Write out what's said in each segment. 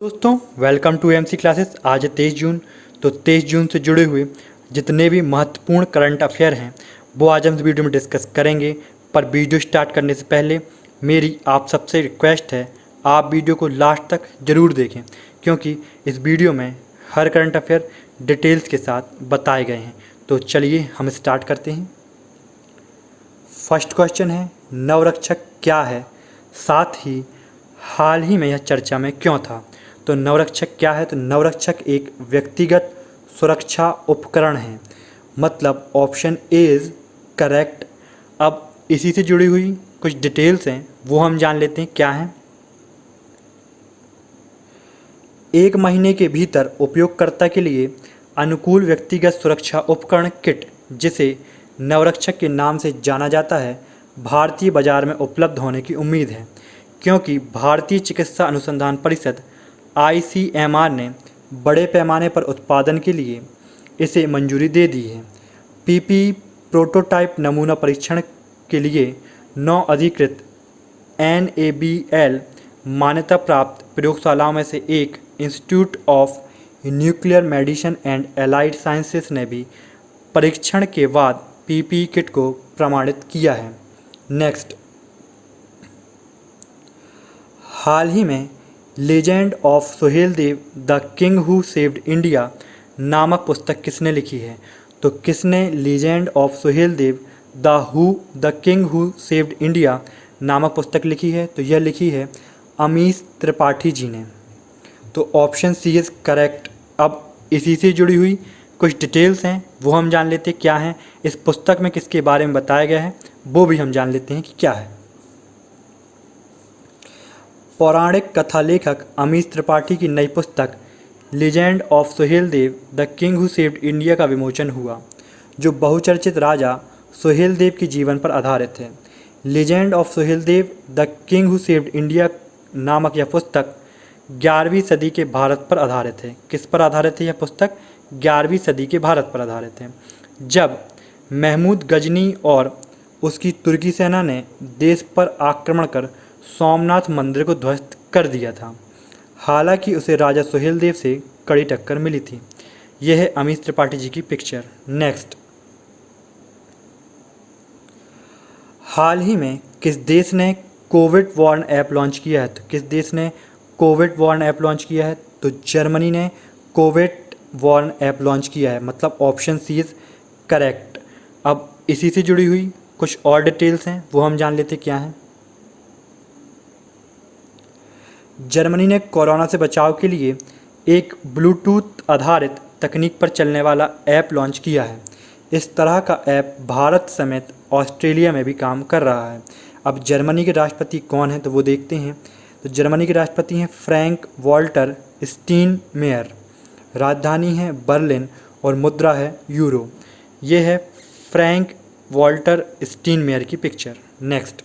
दोस्तों welcome to MC classes. आज है 23 जून। तो 23 जून से जुड़े हुए जितने भी महत्वपूर्ण करंट अफेयर हैं वो आज हम इस वीडियो में डिस्कस करेंगे। पर वीडियो स्टार्ट करने से पहले मेरी आप सबसे रिक्वेस्ट है, आप वीडियो को लास्ट तक ज़रूर देखें, क्योंकि इस वीडियो में हर करंट अफेयर डिटेल्स के साथ बताए गए हैं। तो चलिए हम स्टार्ट करते हैं। फर्स्ट क्वेश्चन है, नवरक्षक क्या है, साथ ही हाल ही में यह चर्चा में क्यों था। तो नवरक्षक क्या है? तो नवरक्षक एक व्यक्तिगत सुरक्षा उपकरण है। मतलब ऑप्शन ए इज़ करेक्ट। अब इसी से जुड़ी हुई कुछ डिटेल्स हैं वो हम जान लेते हैं क्या हैं। 1 महीने के भीतर उपयोगकर्ता के लिए अनुकूल व्यक्तिगत सुरक्षा उपकरण किट, जिसे नवरक्षक के नाम से जाना जाता है, भारतीय बाजार में उपलब्ध होने की उम्मीद है, क्योंकि भारतीय चिकित्सा अनुसंधान परिषद ICMR ने बड़े पैमाने पर उत्पादन के लिए इसे मंजूरी दे दी है। PPE प्रोटोटाइप नमूना परीक्षण के लिए 9 अधिकृत NABL मान्यता प्राप्त प्रयोगशालाओं में से एक institute of nuclear medicine and allied sciences ने भी परीक्षण के बाद PPE किट को प्रमाणित किया है। नेक्स्ट, हाल ही में legend of Suheldev the king who saved India नामक पुस्तक किसने लिखी है? तो किसने legend of Suheldev the king who saved India नामक पुस्तक लिखी है? तो यह लिखी है अमीश त्रिपाठी जी ने। तो ऑप्शन सी इज़ करेक्ट। अब इसी से जुड़ी हुई कुछ डिटेल्स हैं वो हम जान लेते हैं क्या हैं। इस पुस्तक में किसके बारे में बताया गया है वो भी हम जान लेते हैं कि क्या है। पौराणिक कथा लेखक अमीश त्रिपाठी की नई पुस्तक legend of Suheldev the king who saved India का विमोचन हुआ, जो बहुचर्चित राजा सुहेलदेव के जीवन पर आधारित है। Legend of Suheldev the king who saved India नामक यह पुस्तक 11वीं सदी के भारत पर आधारित है। किस पर आधारित है यह पुस्तक? 11वीं सदी के भारत पर आधारित है, जब महमूद गजनी और उसकी तुर्की सेना ने देश पर आक्रमण कर सोमनाथ मंदिर को ध्वस्त कर दिया था। हालांकि उसे राजा सुहेलदेव से कड़ी टक्कर मिली थी। यह है अमीश त्रिपाठी जी की पिक्चर। नेक्स्ट, हाल ही में किस देश ने कोविड वार्न ऐप लॉन्च किया है? तो किस देश ने कोविड वार्न ऐप लॉन्च किया है? तो जर्मनी ने कोविड वार्न ऐप लॉन्च किया है। मतलब ऑप्शन सी इज़ करेक्ट। अब इसी से जुड़ी हुई कुछ और डिटेल्स हैं वो हम जान लेते क्या हैं। जर्मनी ने कोरोना से बचाव के लिए एक ब्लूटूथ आधारित तकनीक पर चलने वाला ऐप लॉन्च किया है। इस तरह का ऐप भारत समेत ऑस्ट्रेलिया में भी काम कर रहा है। अब जर्मनी के राष्ट्रपति कौन हैं तो वो देखते हैं। तो जर्मनी के राष्ट्रपति हैं फ्रैंक वॉल्टर स्टीनमेयर। राजधानी है बर्लिन और मुद्रा है यूरो। ये है फ्रैंक वॉल्टर स्टीनमेयर की पिक्चर। नेक्स्ट,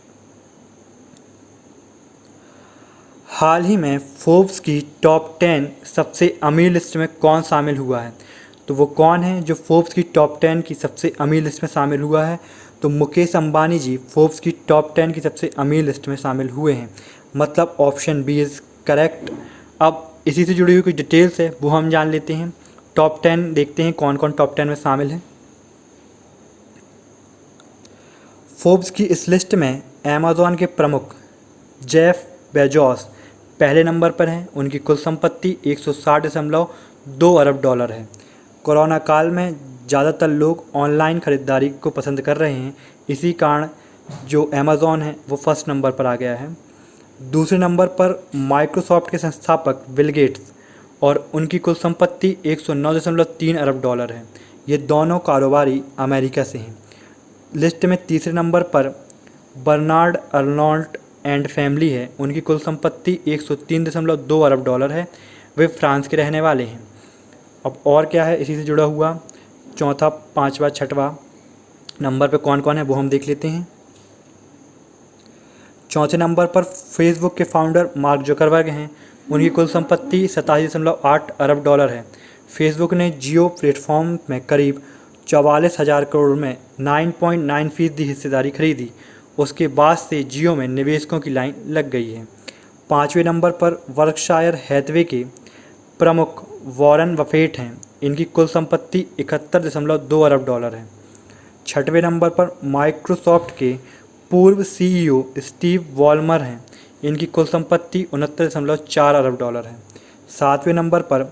हाल ही में फोर्ब्स की टॉप 10 सबसे अमीर लिस्ट में कौन शामिल हुआ है? तो वो कौन है जो फोर्ब्स की टॉप 10 की सबसे अमीर लिस्ट में शामिल हुआ है? तो मुकेश अंबानी जी फोर्ब्स की टॉप 10 की सबसे अमीर लिस्ट में शामिल हुए हैं। मतलब ऑप्शन बी इज़ करेक्ट। अब इसी से जुड़ी हुई कुछ डिटेल्स है वो हम जान लेते हैं। टॉप 10 देखते हैं कौन कौन टॉप 10 में शामिल है। फोर्ब्स की इस लिस्ट में अमेज़ॉन के प्रमुख जेफ बेजोस पहले नंबर पर हैं। उनकी कुल संपत्ति 160.2 अरब डॉलर है। कोरोना काल में ज़्यादातर लोग ऑनलाइन ख़रीदारी को पसंद कर रहे हैं, इसी कारण जो अमेज़ॉन है वो फर्स्ट नंबर पर आ गया है। दूसरे नंबर पर माइक्रोसॉफ्ट के संस्थापक बिल गेट्स और उनकी कुल संपत्ति 109.3 अरब डॉलर है। ये दोनों कारोबारी अमेरिका से हैं। लिस्ट में तीसरे नंबर पर बर्नार्ड अर्नोल्ट एंड फैमिली है। उनकी कुल संपत्ति 103.2 अरब डॉलर है। वे फ्रांस के रहने वाले हैं। अब और क्या है इसी से जुड़ा हुआ चौथा, पाँचवा, छठवा नंबर पे कौन कौन है वो हम देख लेते हैं। चौथे नंबर पर फेसबुक के फाउंडर मार्क जुकरबर्ग हैं। उनकी कुल संपत्ति 87.8 अरब डॉलर है। फेसबुक ने जियो प्लेटफॉर्म में करीब 44,000 करोड़ में 9.9% हिस्सेदारी खरीदी। उसके बाद से जियो में निवेशकों की लाइन लग गई है। 5वें नंबर पर वर्कशायर हैथवे के प्रमुख वॉरेन बफेट हैं। इनकी कुल संपत्ति 71.2 अरब डॉलर है। 6वें नंबर पर माइक्रोसॉफ्ट के पूर्व सीईओ स्टीव वॉलमर हैं। इनकी कुल संपत्ति 69.4 अरब डॉलर है। 7वें नंबर पर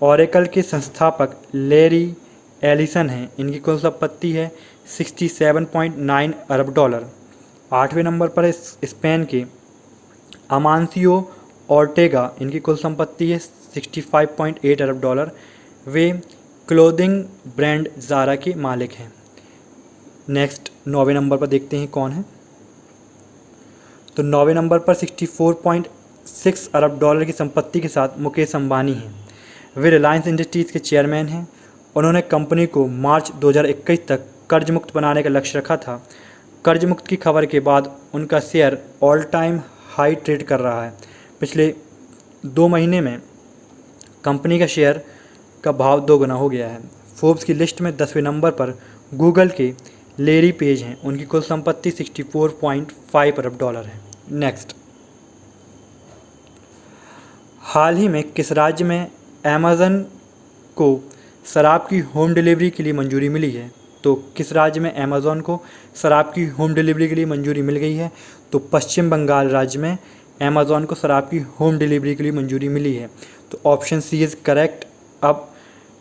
ओरेकल के संस्थापक लैरी एलिसन हैं। इनकी कुल संपत्ति है 67.9 अरब डॉलर। 8वें नंबर पर है स्पेन के अमांसियो ओर्टेगा। इनकी कुल संपत्ति है 65.8 अरब डॉलर। वे क्लोथिंग ब्रांड ज़ारा के मालिक हैं। नेक्स्ट 9वें नंबर पर देखते हैं कौन है। तो 9वें नंबर पर 64.6 अरब डॉलर की संपत्ति के साथ मुकेश अंबानी हैं। वे रिलायंस इंडस्ट्रीज़ के चेयरमैन हैं। उन्होंने कंपनी को मार्च 2021 तक कर्ज मुक्त बनाने का लक्ष्य रखा था। कर्ज मुक्त की खबर के बाद उनका share all time high trade कर रहा है। पिछले 2 महीने में कंपनी का शेयर का भाव 2 गुना हो गया है। फोर्ब्स की लिस्ट में 10वें नंबर पर गूगल के लैरी पेज हैं। उनकी कुल संपत्ति 64.5 अरब डॉलर है। नेक्स्ट, हाल ही में किस राज्य में अमेज़न को शराब की होम डिलीवरी के लिए मंजूरी मिली है? तो किस राज्य में अमेज़न को शराब की होम डिलीवरी के लिए मंजूरी मिल गई है? तो पश्चिम बंगाल राज्य में अमेज़न को शराब की होम डिलीवरी के लिए मंजूरी मिली है। तो ऑप्शन सी इज़ करेक्ट। अब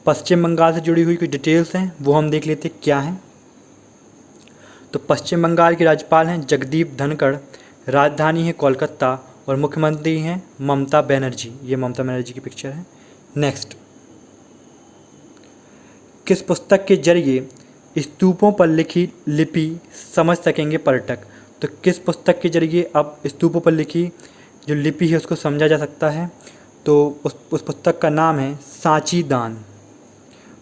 पश्चिम बंगाल से जुड़ी हुई कुछ डिटेल्स हैं वो हम देख लेते क्या हैं। तो पश्चिम बंगाल के राज्यपाल हैं जगदीप धनखड़, राजधानी है कोलकाता और मुख्यमंत्री हैं ममता बनर्जी। ये ममता बनर्जी की पिक्चर है। नेक्स्ट, किस पुस्तक के जरिए स्तूपों पर लिखी लिपि समझ सकेंगे पर्यटक? तो किस पुस्तक के जरिए अब स्तूपों पर लिखी जो लिपि है उसको समझा जा सकता है? तो उस पुस्तक का नाम है सांची दान।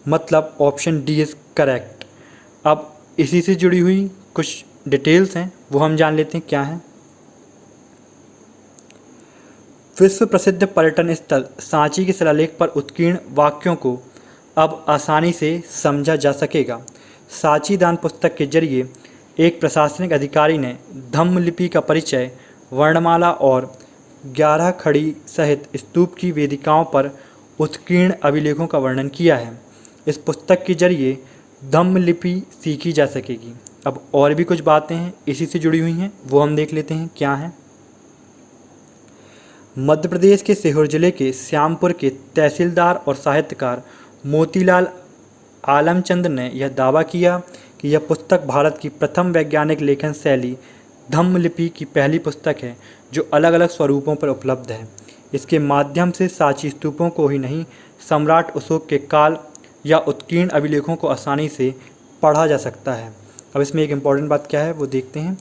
मतलब ऑप्शन डी इज़ करेक्ट। अब इसी से जुड़ी हुई कुछ डिटेल्स हैं वो हम जान लेते हैं क्या हैं। विश्व प्रसिद्ध पर्यटन स्थल सांची के शिलालेख पर उत्कीर्ण वाक्यों को अब आसानी से समझा जा सकेगा। सांची दान पुस्तक के जरिए एक प्रशासनिक अधिकारी ने धम्म लिपि का परिचय, वर्णमाला और 11 खड़ी सहित स्तूप की वेदिकाओं पर उत्कीर्ण अभिलेखों का वर्णन किया है। इस पुस्तक के जरिए धम्म लिपि सीखी जा सकेगी। अब और भी कुछ बातें हैं इसी से जुड़ी हुई हैं वो हम देख लेते हैं क्या हैं। मध्य प्रदेश के सीहोर जिले के श्यामपुर के तहसीलदार और साहित्यकार मोतीलाल आलमचंद ने यह दावा किया कि यह पुस्तक भारत की प्रथम वैज्ञानिक लेखन शैली धम्म लिपि की पहली पुस्तक है जो अलग अलग स्वरूपों पर उपलब्ध है। इसके माध्यम से सांची स्तूपों को ही नहीं, सम्राट अशोक के काल या उत्कीर्ण अभिलेखों को आसानी से पढ़ा जा सकता है। अब इसमें एक इम्पॉर्टेंट बात क्या है वो देखते हैं।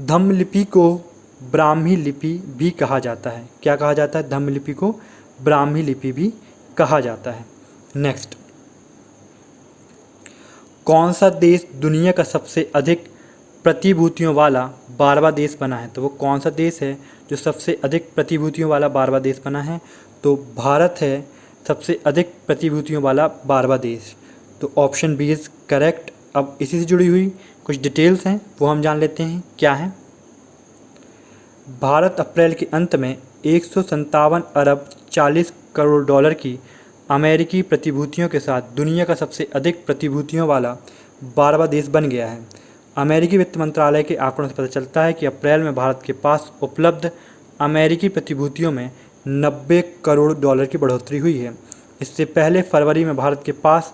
धम्म लिपि को ब्राह्मी लिपि भी कहा जाता है। क्या कहा जाता है? धम्म लिपि को ब्राह्मी लिपि भी कहा जाता है। नेक्स्ट, कौन सा देश दुनिया का सबसे अधिक प्रतिभूतियों वाला 12वां देश बना है? तो वो कौन सा देश है जो सबसे अधिक प्रतिभूतियों वाला 12वां देश बना है? तो भारत है सबसे अधिक प्रतिभूतियों वाला 12वां देश। तो ऑप्शन बी इज़ करेक्ट। अब इसी से जुड़ी हुई कुछ डिटेल्स हैं वो हम जान लेते हैं क्या है। भारत अप्रैल के अंत में 157 अरब 40 करोड़ डॉलर की अमेरिकी प्रतिभूतियों के साथ दुनिया का सबसे अधिक प्रतिभूतियों वाला 12वां देश बन गया है। अमेरिकी वित्त मंत्रालय के आंकड़ों से पता चलता है कि अप्रैल में भारत के पास उपलब्ध अमेरिकी प्रतिभूतियों में 90 करोड़ डॉलर की बढ़ोतरी हुई है। इससे पहले फरवरी में भारत के पास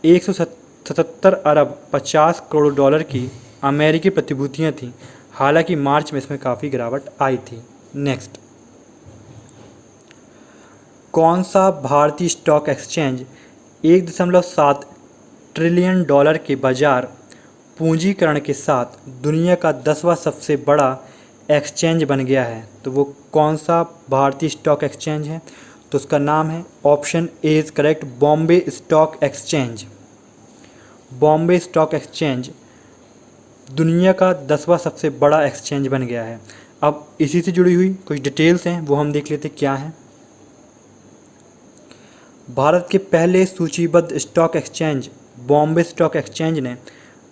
177 अरब 50 करोड़ डॉलर की अमेरिकी प्रतिभूतियाँ थीं। हालांकि मार्च में इसमें काफ़ी गिरावट आई थी। नेक्स्ट, कौन सा भारतीय स्टॉक एक्सचेंज 1.7 ट्रिलियन डॉलर के बाजार पूंजीकरण के साथ दुनिया का 10वां सबसे बड़ा एक्सचेंज बन गया है? तो वो कौन सा भारतीय स्टॉक एक्सचेंज है? तो उसका नाम है option A is correct, Bombay stock exchange. Bombay stock exchange दुनिया का 10वां सबसे बड़ा एक्सचेंज बन गया है। अब इसी से जुड़ी हुई कुछ डिटेल्स हैं वो हम देख लेते क्या हैं। भारत के पहले सूचीबद्ध stock exchange Bombay stock exchange ने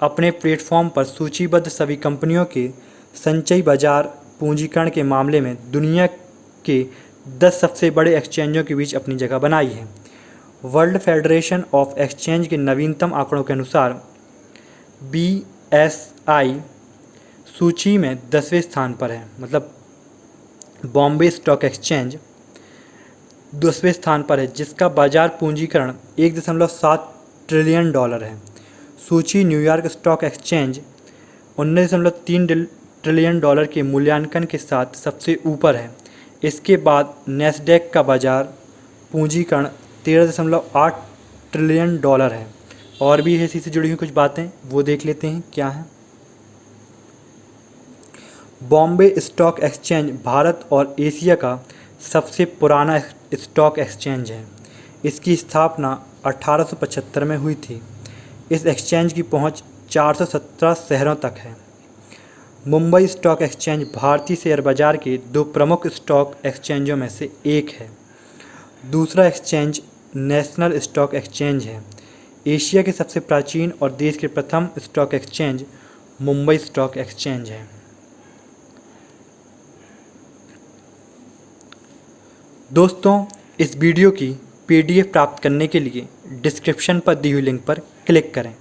अपने प्लेटफॉर्म पर सूचीबद्ध सभी कंपनियों के संचयी बाजार पूंजीकरण के मामले में दुनिया के 10 सबसे बड़े एक्सचेंजों के बीच अपनी जगह बनाई है। वर्ल्ड फेडरेशन ऑफ एक्सचेंज के नवीनतम आंकड़ों के अनुसार BSI सूची में 10वें स्थान पर है, मतलब बॉम्बे स्टॉक एक्सचेंज 10वें स्थान पर है, जिसका बाजार पूंजीकरण 1.7 ट्रिलियन डॉलर है। सूची New York stock exchange 19.3 trillion dollar के मूल्यांकन के साथ सबसे ऊपर है। इसके बाद नैस्डैक का बाजार पूंजीकरण 13.8 ट्रिलियन डॉलर है। और भी इसी से जुड़ी हुई कुछ बातें वो देख लेते हैं क्या है। बॉम्बे स्टॉक एक्सचेंज भारत और एशिया का सबसे पुराना स्टॉक एक्सचेंज है। इसकी स्थापना 1875 में हुई थी। इस एक्सचेंज की पहुंच 417 शहरों तक है। मुंबई स्टॉक एक्सचेंज भारतीय शेयर बाजार के 2 प्रमुख स्टॉक एक्सचेंजों में से एक है। दूसरा एक्सचेंज नेशनल स्टॉक एक्सचेंज है। एशिया के सबसे प्राचीन और देश के प्रथम stock exchange Mumbai stock exchange है। दोस्तों, इस वीडियो की PDF प्राप्त करने के लिए डिस्क्रिप्शन पर दी हुई लिंक पर क्लिक करें।